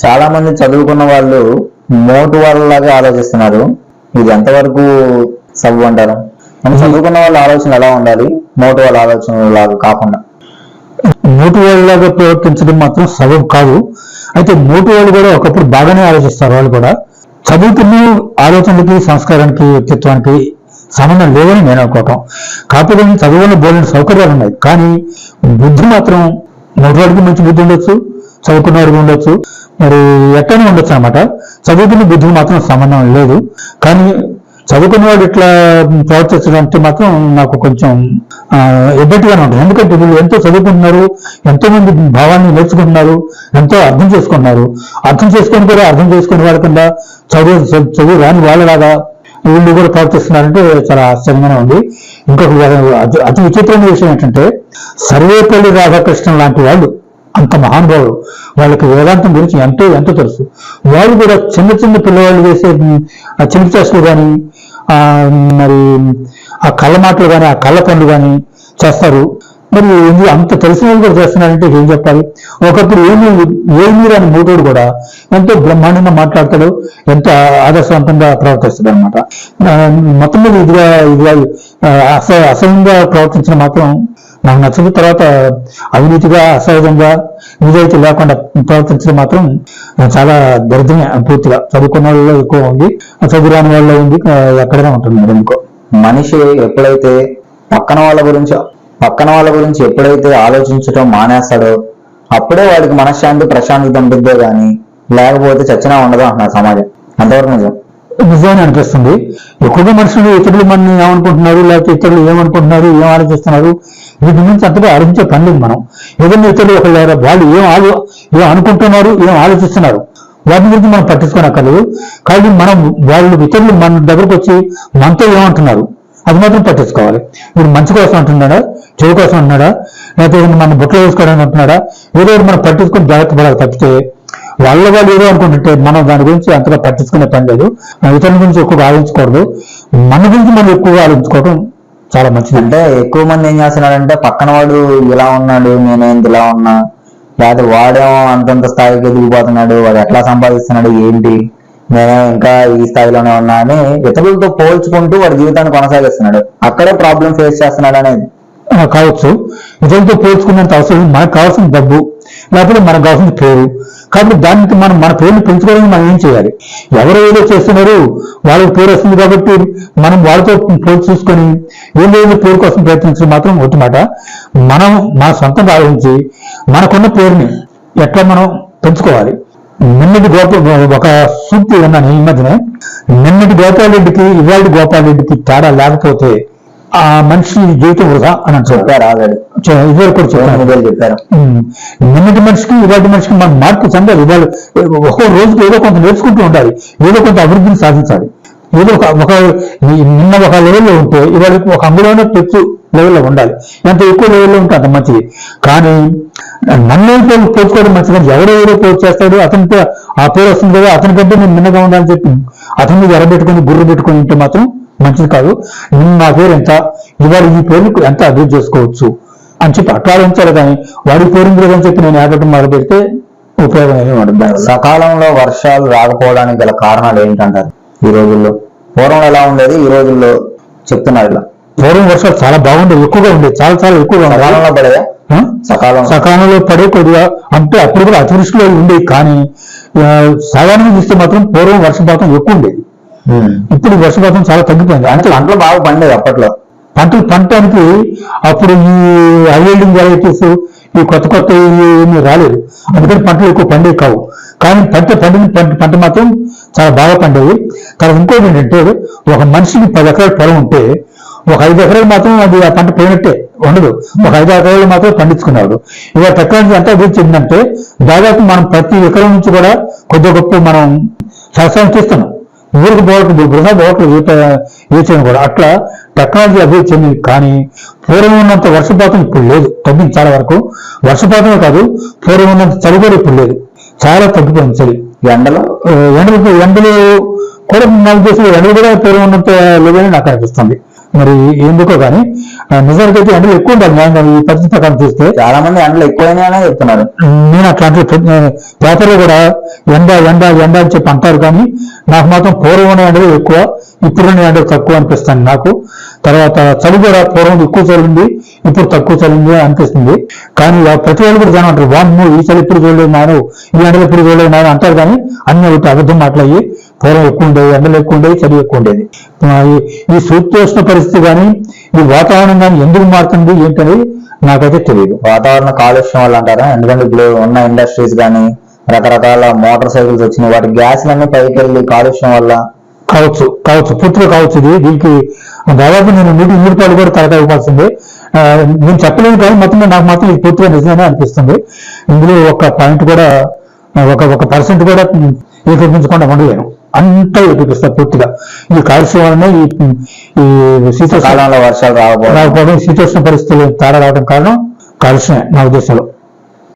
చాలా మంది చదువుకున్న వాళ్ళు మోటు వాళ్ళలాగా ఆలోచిస్తున్నారు. ఇది ఎంతవరకు సబబు అంటారు? మనం చదువుకున్న వాళ్ళ ఆలోచన ఎలా ఉండాలి, మోటు వాళ్ళ ఆలోచన లాగా కాకుండా? మోటు వాళ్ళలాగా ప్రవర్తించడం మాత్రం సబబు కాదు. అయితే మోటు వాళ్ళు కూడా ఒకప్పుడు బాగానే ఆలోచిస్తారు. వాళ్ళు కూడా చదువుకుని ఆలోచనలకి, సంస్కారానికి, వ్యక్తిత్వానికి సంబంధం లేదని నేను అనుకోవటం. కాకపోతే చదువులో బోలని సౌకర్యాలు ఉన్నాయి, కానీ బుద్ధి మాత్రం మోటివాడికి మంచి బుద్ధి ఉండొచ్చు, చదువుకున్న వాడికి ఉండొచ్చు, మరి ఎక్కడనే ఉండొచ్చు అనమాట. చదువుకున్న బుద్ధికి మాత్రం సంబంధం లేదు. కానీ చదువుకున్నవాడు ఇట్లా ప్రవర్తించడం అంటే మాత్రం నాకు కొంచెం ఎబ్బెట్టుగానే ఉంటుంది. ఎందుకంటే వీళ్ళు ఎంతో చదువుకుంటున్నారు, ఎంతో మంది భావాన్ని నేర్చుకుంటున్నారు, ఎంతో అర్థం చేసుకుంటున్నారు. అర్థం చేసుకొని కూడా అర్థం చేసుకునే వాళ్ళ కింద చదువు రాని వాళ్ళలాగా వీళ్ళు కూడా ప్రవర్తిస్తున్నారంటే చాలా ఆశ్చర్యంగానే ఉంది. ఇంకొక అతి విచిత్రమైన విషయం ఏంటంటే, సర్వేపల్లి రాధాకృష్ణన్ లాంటి వాళ్ళు అంత మహానుభావులు, వాళ్ళకి వేదాంతం గురించి ఎంతో తెలుసు. వాళ్ళు కూడా చిన్న చిన్న పిల్లవాళ్ళు వేసే చిన్న చేష్టలు కానీ, మరి ఆ కళ్ళ మాటలు కానీ, ఆ కళ్ళ పనులు కానీ చేస్తారు. మరి అంత తెలిసిన వాళ్ళు కూడా చేస్తున్నారంటే ఏం చెప్పాలి? ఒకప్పుడు ఏమీ రాని మూటోడు కూడా ఎంతో బ్రహ్మాండంగా మాట్లాడతాడు, ఎంతో ఆదర్శవంతంగా ప్రవర్తిస్తాడు అనమాట. మొత్తం మీద ఇదిగా అసహ్యంగా ప్రవర్తించిన మాత్రం నాకు నచ్చిన. తర్వాత అవినీతిగా, అసహజంగా, నిజాయితీ లేకుండా ప్రవర్తించడం మాత్రం చాలా దరిద్రమే. పూర్తిగా చదువుకున్న వాళ్ళలో ఎక్కువ ఉంది, చదువు రాని వాళ్ళలో ఉంది, ఎక్కడైనా ఉంటుంది. ఎందుకో మనిషి ఎప్పుడైతే పక్కన వాళ్ళ గురించి ఎప్పుడైతే ఆలోచించడం మానేస్తాడో అప్పుడే వాడికి మనశ్శాంతి, ప్రశాంతత ఉంటుందే గాని లేకపోతే చచ్చినా ఉండదు అంటున్నారు సమాజం. అంతవరకు నిజాన్ని అనిపిస్తుంది. ఎక్కువగా మనుషులు ఇతరులు మనల్ని ఏమనుకుంటున్నారు, లేకపోతే ఇతరులు ఏమనుకుంటున్నారు, ఏం ఆలోచిస్తున్నారు, వీటి నుంచి అంతగా ఆలోచించే పని లేదు. మనం ఏదైనా ఇతరులు వాళ్ళు ఏం అనుకుంటున్నారు, ఏం ఆలోచిస్తున్నారు, వాటి గురించి మనం పట్టించుకోనక్కర్లేదు. కానీ ఇతరులు మన దగ్గరకు వచ్చి మనతో ఏమంటున్నారు అది మాత్రం పట్టించుకోవాలి. వీడు మంచి కోసం అంటున్నాడా, చెడు కోసం అంటున్నాడా, లేకపోతే మన బుట్టలు వేసుకోవడానికి అంటున్నాడా, ఏదో మనం పట్టించుకొని జాగ్రత్త పడాలి. తప్పితే వాళ్ళు ఏదో అనుకుంటుంటే మనం దాని గురించి అంతగా పట్టించుకునే పని లేదు. ఇతరుల గురించి ఎక్కువగా ఆలోచించకూడదు, మన గురించి మనం ఎక్కువగా ఆలోచించుకోవడం చాలా మంచిది. అంటే ఎక్కువ మంది ఏం చేస్తున్నారంటే పక్కన వాడు ఇలా ఉన్నాడు, నేనేంటి ఇలా ఉన్నా, లేకపోతే వాడేమో అంతంత స్థాయికి ఎదిగిపోతున్నాడు, వాడు ఎట్లా సంపాదిస్తున్నాడు ఏంటి, నేను ఇంకా ఈ స్థాయిలోనే ఉన్నా అని ఇతరులతో పోల్చుకుంటూ వాడి జీవితాన్ని కొనసాగిస్తున్నాడు. అక్కడే ప్రాబ్లం ఫేస్ చేస్తున్నాడు అనేది కావచ్చు. ఇతరులతో పోల్చుకున్నంత అవసరం. మనకు కావాల్సిన డబ్బు, లేకపోతే మనకు కావాల్సిన పేరు. కాబట్టి దానికి మన పేరుని పెంచుకోవడానికి మనం ఏం చేయాలి? ఎవరు ఏదో చేస్తున్నారు, వాళ్ళకి పేరు వస్తుంది కాబట్టి మనం వాళ్ళతో పోల్చి చూసుకొని ఏదో పేరు కోసం ప్రయత్నించడం మాత్రం ఒకటి మాట. మనం మన సొంతంగా ఆలోచించి మనకున్న పేరుని ఎట్లా మనం పెంచుకోవాలి. ఒక సూక్తి విన్నాను ఈ మధ్యనే, నిన్నటి గోపాలరెడ్డికి ఇవాళ గోపాలరెడ్డికి తేడా లేకపోతే ఆ మనిషి జీవితం వృధా అని చెప్పారు. ఇవాళ కూడా చెప్పారు. నిన్నటి మనిషికి ఇవాళ మనిషికి మనం మార్పు చెందాలి. ఇవాళ ఒక్కో రోజుకి ఏదో కొంత నేర్చుకుంటూ ఉండాలి, ఏదో కొంత అభివృద్ధిని సాధించాలి. ఏదో నిన్న ఒక లెవెల్లో ఉంటే ఇవాళ ఒక అంగులోనే పెచ్చు లెవెల్లో ఉండాలి. ఎంత ఎక్కువ లెవెల్లో ఉంటే అంత మంచిది. కానీ నన్ను పోల్చుకోవడం మంచిది. ఎవరో ఏదో పోల్చి చేస్తాడు, అతనితో ఆ పేరు వస్తుంది కదా, అతనికంటే నేను నిన్నగా ఉండాలని చెప్పి అతని మీద ఎరబెట్టుకుని గుర్రు పెట్టుకుని ఉంటే మాత్రం మంచిది కాదు. నా పేరు ఎంత, ఇవాళ ఈ పేరుని ఎంత అభివృద్ధి చేసుకోవచ్చు అని చెప్పి అట్లా ఆలోచించాలి. కానీ వాడి పేరు అని చెప్పి నేను ఏపటం మొదలు పెడితే ఉపయోగం ఏమి ఉండదు. సకాలంలో వర్షాలు రాకపోవడానికి గల కారణాలు ఏంటంటారు ఈ రోజుల్లో? పూర్వం ఎలా ఉండేది, ఈ రోజుల్లో చెప్తున్నారు ఇలా? పూర్వం వర్షాలు చాలా బాగుండేవి, ఎక్కువగా ఉండేది, చాలా ఎక్కువగా సకాలంలో పడేదా? సకాలంలో పడే కొద్దిగా అంటే అప్పుడు కూడా అతివృష్టిలో ఉండేవి. కానీ సాధారణంగా చూస్తే మాత్రం పూర్వం వర్షపాతం ఎక్కువ ఉండేది. ఇప్పుడు వర్షపాతం చాలా తగ్గిపోయింది. అంటే పంటలు బాగా పండేది అప్పట్లో. పంటలు పండటానికి అప్పుడు ఈ హైల్డింగ్ వెరైటీస్, ఈ కొత్త ఏమీ రాలేదు, అందుకని పంటలు ఎక్కువ పండేవి కావు. కానీ పంట మాత్రం చాలా బాగా పండేవి. తర్వాత ఇంకోటి ఏంటంటే, ఒక మనిషికి 10 ఎకరాల పొలం ఉంటే ఒక 5 ఎకరాలు మాత్రం అది ఆ పంట పోయినట్టే ఉండదు, ఒక 5 ఎకరాలు మాత్రం పండించుకున్నాడు. ఇవాళ టెక్నాలజీ ఎంత అభివృద్ధి చెందిందంటే దాదాపు మనం ప్రతి ఎకరం నుంచి కూడా కొద్ది గొప్ప మనం వ్యవసాయం చేస్తున్నాం. ఊరికి బృహా పోవట్లేదు ఏ చేయడం కూడా. అట్లా టెక్నాలజీ అభివృద్ధి చెందింది. కానీ పూర్వం ఉన్నంత వర్షపాతం ఇప్పుడు లేదు, తగ్గింది చాలా వరకు. వర్షపాతమే కాదు, పూర్వం ఉన్నంత చలి కూడా ఇప్పుడు లేదు, చాలా తగ్గిపోయింది చలి. ఎండలు కూడా నాకు ఉద్దేశంలో ఎండలు కూడా పూర్వం ఉన్నంత లేదని నాకు అనిపిస్తుంది. మరి ఎందుకో కానీ నిజానికైతే ఎండలు ఎక్కువ ఉండాలి న్యాయంగా ఈ పద్ధతి ప్రకారం చూస్తే. చాలా మంది ఎండలు ఎక్కువైనా చెప్తున్నారు. నేను అట్లాంటి పేపర్లో కూడా ఎండ ఎండ ఎండ అని చెప్పి అంటారు, కానీ నాకు మాత్రం పూర్వం ఉన్న ఎండలు ఎక్కువ, ఇప్పుడున్న ఎండలు తక్కువ అనిపిస్తాను నాకు. తర్వాత చలి కూడా పూర్వం ఎక్కువ చలి ఉంది, ఇప్పుడు తక్కువ చలి ఉంది అనిపిస్తుంది. కానీ ప్రతి వాళ్ళు కూడా జనం అంటారు, వామ్మో ఈ చలి ఇప్పుడు చూడలేదు నాను, ఈ ఎండలు ఇప్పుడు చూడలేదు నాను అంటారు, కానీ అన్ని ఒకటి అబద్ధం మాట్లాడి పూర్వం ఎక్కువ ఉండేది, ఎండలు ఎక్కువ ఉండేది, చలి ఎక్కువ ఉండేది. ఈ శీతోష్ణ పరిస్థితి కానీ ఈ వాతావరణం కానీ ఎందుకు మారుతుంది ఏంటనేది నాకైతే తెలియదు. వాతావరణ కాలుష్యం వల్ల అంటారా? ఎందుకంటే ఇప్పుడు ఉన్న ఇండస్ట్రీస్ కానీ రకరకాల మోటార్ సైకిల్స్ వచ్చినాయి, వాటి గ్యాస్లన్నీ పైకి వెళ్ళి కాలుష్యం వల్ల కావచ్చు పూర్తిగా కావచ్చు. దీనికి దాదాపు నేను 100 రూపాయలు కూడా తలకాయ ఇవ్వాల్సిందే. నేను చెప్పలేదు, కానీ మొత్తం నాకు మాత్రం ఇది పూర్తిగా నిజంగానే అనిపిస్తుంది. ఇందులో ఒక పాయింట్ కూడా ఒక పర్సెంట్ కూడా ఏకీపించకుండా ఉండలేను, అంతా ఏకీపిస్తారు పూర్తిగా. ఈ కాలుష్యం వలన ఈ శీతోష్ణ వర్షాలు రాకపోవడం, శీతోష్ణ పరిస్థితులు తేడా రావడం కారణం కాలుష్యమే నా ఉద్దేశంలో.